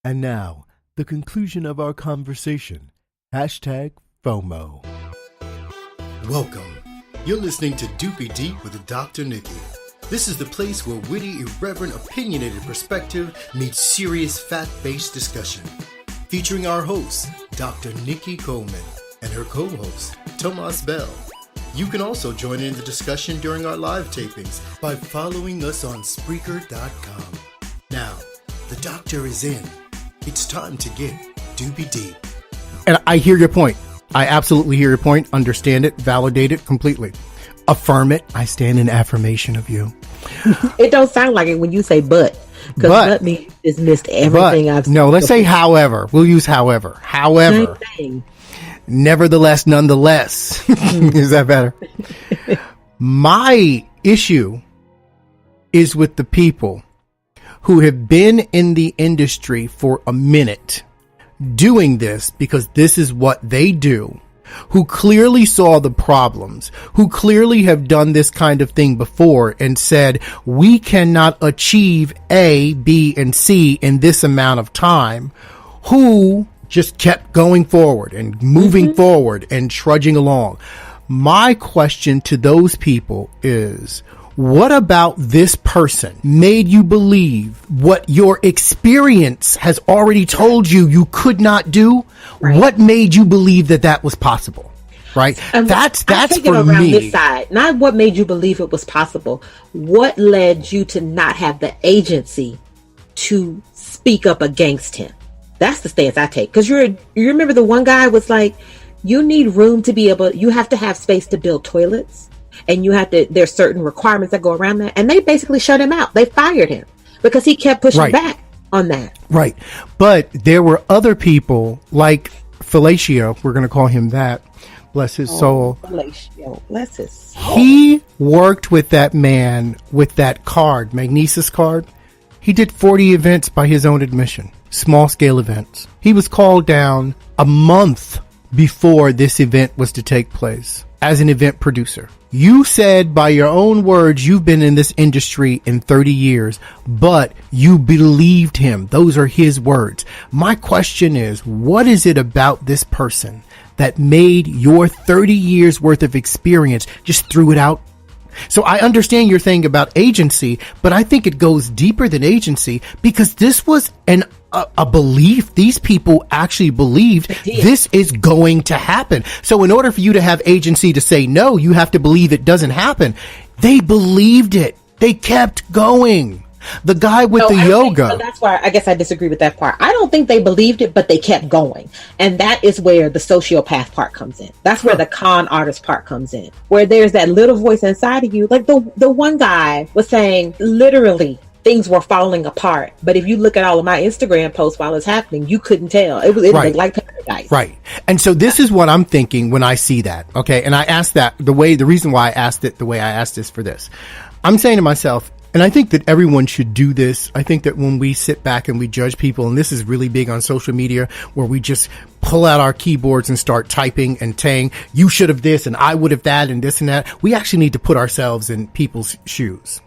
And now, the conclusion of our conversation. Hashtag FOMO. Welcome. You're listening to Dupee Deep with Dr. Nikki. This is the place where witty, irreverent, opinionated perspective meets serious, fact-based discussion. Featuring our host, Dr. Nikki Coleman, and her co-host, Tomas Bell. You can also join in the discussion during our live tapings by following us on Spreaker.com. Now, the doctor is in. It's time to get Dupee Deep. And I hear your point. I absolutely hear your point, understand it, validate it completely. Affirm it. I stand in affirmation of you. It don't sound like it when you say but. Because but means it's missed everything I've said. No, let's say however. We'll use however. However. Nevertheless, nonetheless. Is that better? My issue is with the people who have been in the industry for a minute doing this because this is what they do, who clearly saw the problems, who clearly have done this kind of thing before and said, we cannot achieve A, B, and C in this amount of time, who just kept going forward and moving forward and trudging along. My question to those people is, what about this person made you believe what your experience has already told you you could not do? Right. What made you believe that that was possible? Right? That's for me. This side, not what made you believe it was possible. What led you to not have the agency to speak up against him? That's the stance I take. Because you remember the one guy was like, you need room to be able, you have to have space to build toilets. And there's certain requirements that go around that. And they basically shut him out. They fired him because he kept pushing back on that. Right. But there were other people like Fellatio. We're going to call him that. Bless his soul. Fellatio. Bless his soul. He worked with that man with that card, Magnesis card. He did 40 events by his own admission. Small scale events. He was called down a month before this event was to take place as an event producer. You said by your own words, you've been in this industry in 30 years, but you believed him. Those are his words. My question is, what is it about this person that made your 30 years worth of experience just threw it out? So I understand your thing about agency, but I think it goes deeper than agency because this was a belief. These people actually believed this is going to happen. So in order for you to have agency to say no, you have to believe it doesn't happen. They believed it. They kept going. The guy with the yoga. That's why I guess I disagree with that part. I don't think they believed it, but they kept going. And that is where the sociopath part comes in. That's where the con artist part comes in. Where there's that little voice inside of you. Like the one guy was saying, literally, things were falling apart. But if you look at all of my Instagram posts while it's happening, you couldn't tell. It looked like paradise. Right. And so this is what I'm thinking when I see that. Okay. And I asked that the reason why I asked it the way I asked this for this. I'm saying to myself, and I think that everyone should do this. I think that when we sit back and we judge people, and this is really big on social media, where we just pull out our keyboards and start typing and saying, you should have this and I would have that and this and that. We actually need to put ourselves in people's shoes.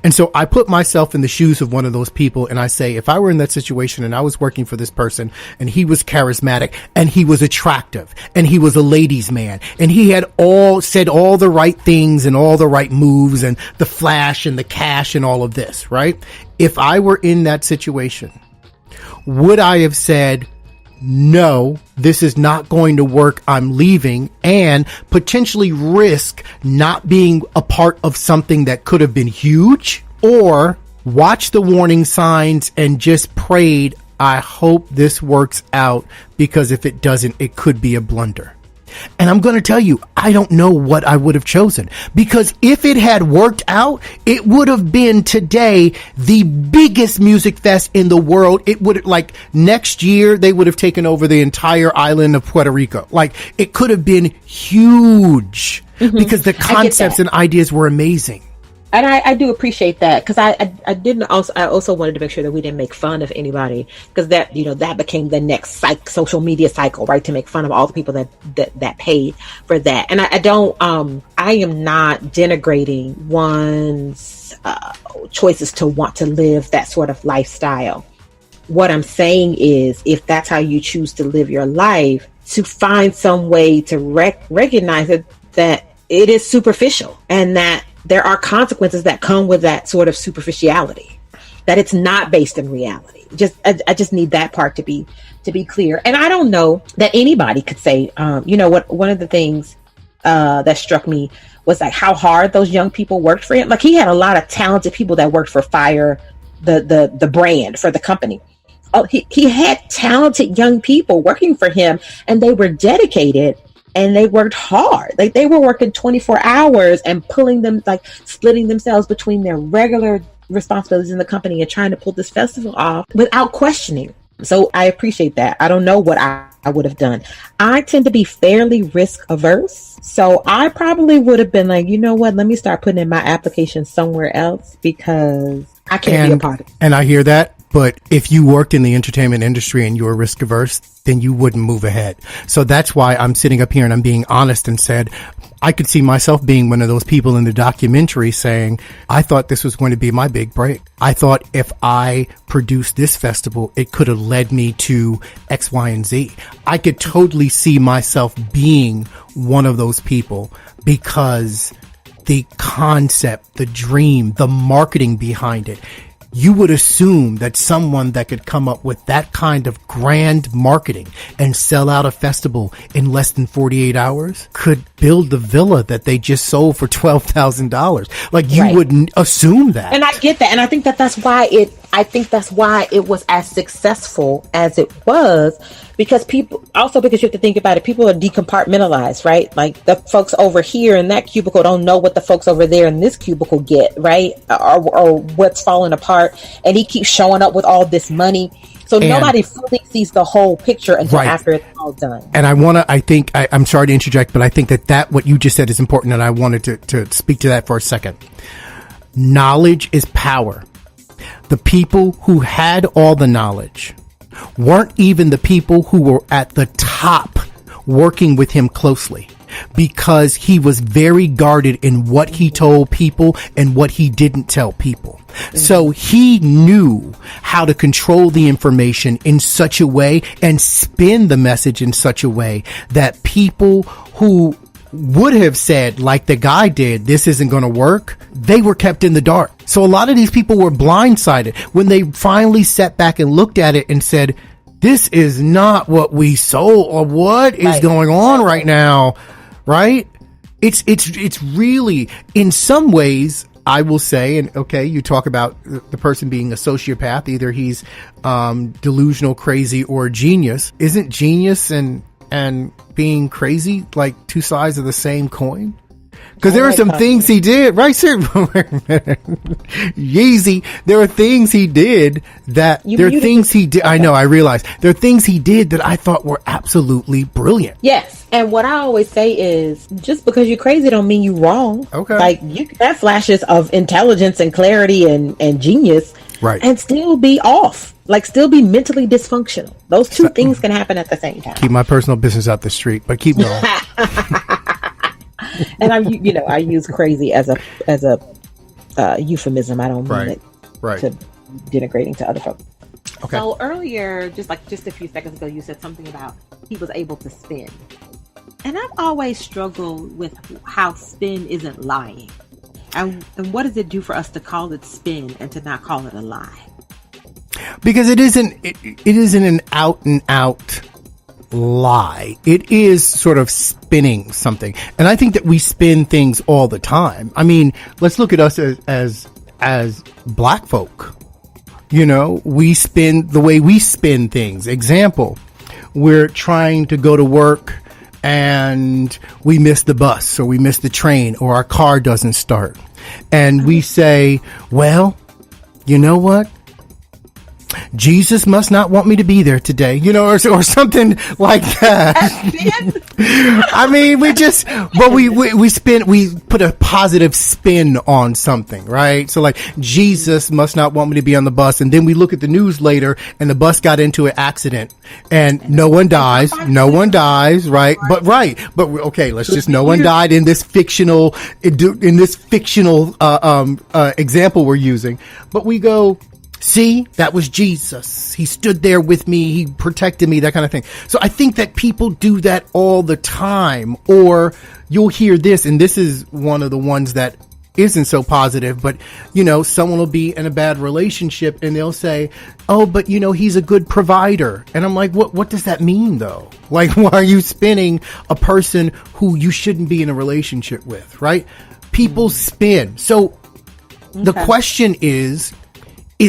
And so I put myself in the shoes of one of those people and I say, if I were in that situation and I was working for this person and he was charismatic and he was attractive and he was a ladies' man and he had said all the right things and all the right moves and the flash and the cash and all of this, right? If I were in that situation, would I have said, no, this is not going to work, I'm leaving, and potentially risk not being a part of something that could have been huge? Or watch the warning signs and just prayed, I hope this works out, because if it doesn't, it could be a blunder. And I'm going to tell you, I don't know what I would have chosen, because if it had worked out, it would have been today the biggest music fest in the world. It would, like, next year, they would have taken over the entire island of Puerto Rico. Like, it could have been huge because the concepts and ideas were amazing. And I do appreciate that, because I also wanted to make sure that we didn't make fun of anybody, because that became the next social media cycle, right? To make fun of all the people that paid for that. And I am not denigrating one's choices to want to live that sort of lifestyle. What I'm saying is, if that's how you choose to live your life, to find some way to recognize it, that it is superficial and that there are consequences that come with that sort of superficiality, that it's not based in reality. I just need that part to be clear. And I don't know that anybody could say, what, one of the things that struck me was like how hard those young people worked for him. Like, he had a lot of talented people that worked for Fyre, the brand, for the company. Oh, he had talented young people working for him, and they were dedicated and they worked hard. Like, they were working 24 hours and splitting themselves between their regular responsibilities in the company and trying to pull this festival off without questioning. So I appreciate that. I don't know what I would have done. I tend to be fairly risk averse. So I probably would have been like, you know what, let me start putting in my application somewhere else, because I can't be a part of it. And I hear that. But if you worked in the entertainment industry and you were risk averse, then you wouldn't move ahead. So that's why I'm sitting up here and I'm being honest and said, I could see myself being one of those people in the documentary saying, I thought this was going to be my big break. I thought if I produced this festival, it could have led me to X, Y, and Z. I could totally see myself being one of those people, because the concept, the dream, the marketing behind it, you would assume that someone that could come up with that kind of grand marketing and sell out a festival in less than 48 hours could build the villa that they just sold for $12,000. Like, you wouldn't assume that. And I get that. And I think that's why it was as successful as it was, because you have to think about it. People are decompartmentalized, right? Like, the folks over here in that cubicle don't know what the folks over there in this cubicle get, right? Or what's falling apart. And he keeps showing up with all this money. So nobody fully sees the whole picture until after it's all done. And I'm sorry to interject, but I think that what you just said is important, and I wanted to speak to that for a second. Knowledge is power. The people who had all the knowledge weren't even the people who were at the top working with him closely, because he was very guarded in what he told people and what he didn't tell people. Mm-hmm. So he knew how to control the information in such a way and spin the message in such a way that people who would have said, like the guy did, this isn't going to work, they were kept in the dark. So a lot of these people were blindsided when they finally sat back and looked at it and said, this is not what we sold, or what is going on right now, right? It's really, in some ways, I will say, and okay, you talk about the person being a sociopath, either he's delusional, crazy, or a genius. Isn't genius and being crazy like two sides of the same coin? Because there are some things he did, right, sir? Yeezy. There are things he did I know, I realize. There are things he did that I thought were absolutely brilliant. Yes. And what I always say is, just because you're crazy don't mean you're wrong. Okay. Like, you can have flashes of intelligence and clarity and genius, right, and still be off. Like, still be mentally dysfunctional. Those two things can happen at the same time. Keep my personal business out the street, but keep going. And I use crazy as a euphemism. I don't mean it to denigrating to other folks. Okay. So earlier, just a few seconds ago, you said something about he was able to spin, and I've always struggled with how spin isn't lying, and what does it do for us to call it spin and to not call it a lie? Because it isn't an out and out lie. It is sort of spinning something. And I think that we spin things all the time. I mean, let's look at us as black folk. You know, we spin the way we spin things. Example, we're trying to go to work and we miss the bus, or we miss the train, or our car doesn't start. And we say, well, you know what? Jesus must not want me to be there today, or something like that. I mean, we put a positive spin on something, right? So like, Jesus must not want me to be on the bus. And then we look at the news later and the bus got into an accident and no one dies, right? But okay, let's just, no one died in this fictional example we're using. But we go, See, that was Jesus. He stood there with me. He protected me, that kind of thing. So I think that people do that all the time. Or you'll hear this, and this is one of the ones that isn't so positive, but someone will be in a bad relationship and they'll say, oh, but he's a good provider. And I'm like, what does that mean though? Like, why are you spinning a person who you shouldn't be in a relationship with, right? People spin. So the question is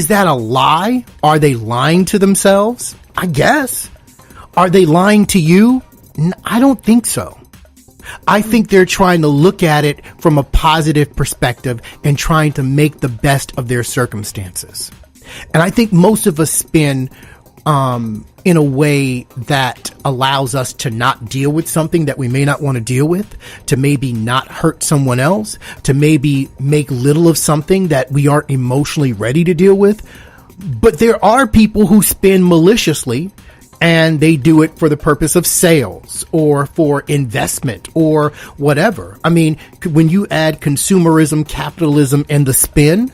that a lie? Are they lying to themselves? I guess. Are they lying to you? I don't think so. I think they're trying to look at it from a positive perspective and trying to make the best of their circumstances. And I think most of us spin in a way that allows us to not deal with something that we may not want to deal with, to maybe not hurt someone else, to maybe make little of something that we aren't emotionally ready to deal with. But there are people who spin maliciously, and they do it for the purpose of sales or for investment or whatever. I mean, when you add consumerism, capitalism, and the spin,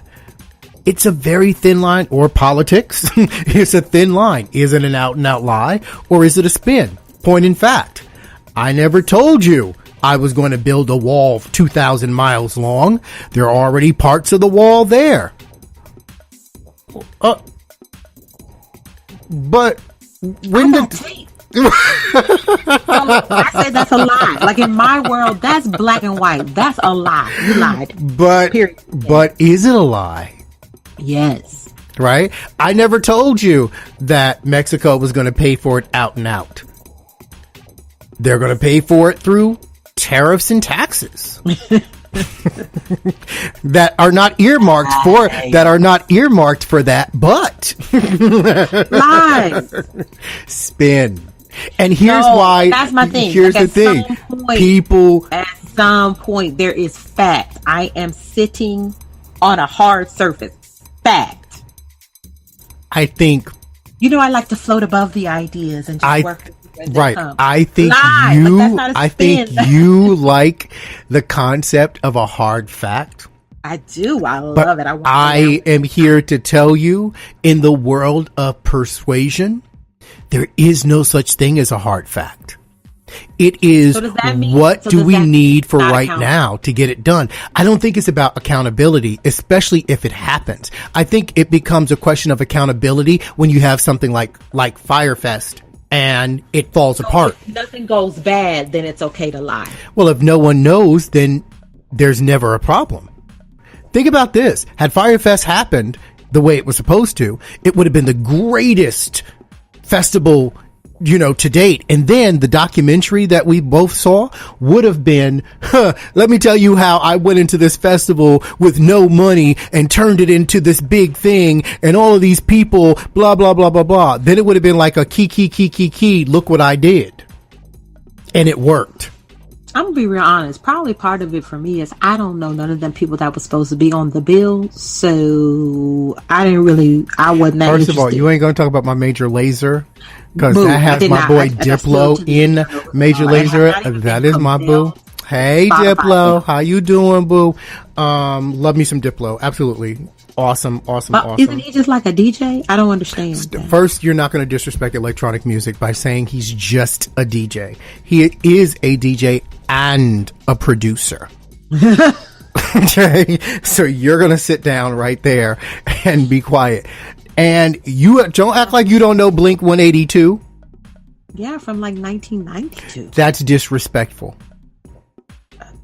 it's a very thin line. Or politics. It's a thin line. Is it an out and out lie, or is it a spin? Point in fact, I never told you I was going to build a wall 2,000 miles long. There are already parts of the wall there. But when I say that's a lie. Like in my world, that's black and white. That's a lie. You lied. But is it a lie? Yes. Right? I never told you that Mexico was going to pay for it out and out. They're going to pay for it through tariffs and taxes that are not earmarked for that, but lies. Spin. And here's why. That's my thing. Here's the thing. People, at some point, there is fact. I am sitting on a hard surface. Fact. I think. I like to float above the ideas and just work. Right. I think you like the concept of a hard fact. I do. I love it. I am here to tell you, in the world of persuasion, there is no such thing as a hard fact. It is what do we need for right now to get it done. I don't think it's about accountability, especially if it happens. I think it becomes a question of accountability when you have something like Fyre Fest and it falls apart. If nothing goes bad, then it's okay to lie. Well, if no one knows, then there's never a problem. Think about this. Had Fyre Fest happened the way it was supposed to, it would have been the greatest festival to date. And then the documentary that we both saw would have been, let me tell you how I went into this festival with no money and turned it into this big thing, and all of these people, blah, blah, blah, blah, blah. Then it would have been like a key, look what I did. And it worked. I'm gonna be real honest. Probably part of it for me is I don't know none of them people that was supposed to be on the bill, so I wasn't that First of all, you ain't gonna talk about my Major Lazer, because that has my boy Diplo in Major Lazer. That is my boo. Hey Diplo, how you doing, boo? Love me some Diplo. Absolutely. Awesome. Isn't he just like a DJ? I don't understand. First, you're not going to disrespect electronic music by saying he's just a DJ. He is a DJ and a producer. Okay, so you're going to sit down right there and be quiet. And you don't act like you don't know Blink 182. Yeah, from like 1992. That's disrespectful.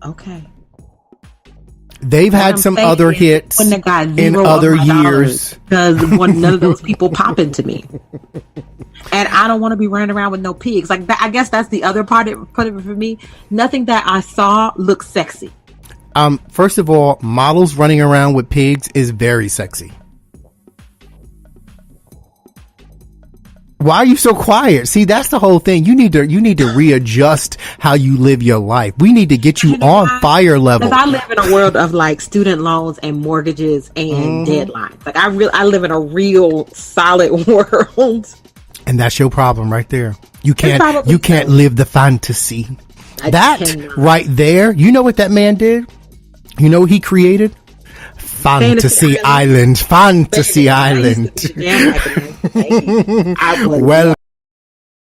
Okay. They've had some other hits in other years. Because none of those people pop into me. And I don't want to be running around with no pigs. Like that, I guess that's the other part of it for me. Nothing that I saw looks sexy. First of all, models running around with pigs is very sexy. Why are you so quiet? See, that's the whole thing. You need to readjust how you live your life. We need to get you on fire level. Because I live in a world of like student loans and mortgages and deadlines. Like I live in a real solid world. And that's your problem right there. You can't live the fantasy. Right there, you know what that man did? You know what he created? Fantasy Island. Fantasy Island. I used to be jammed like a nice baby. I was Well.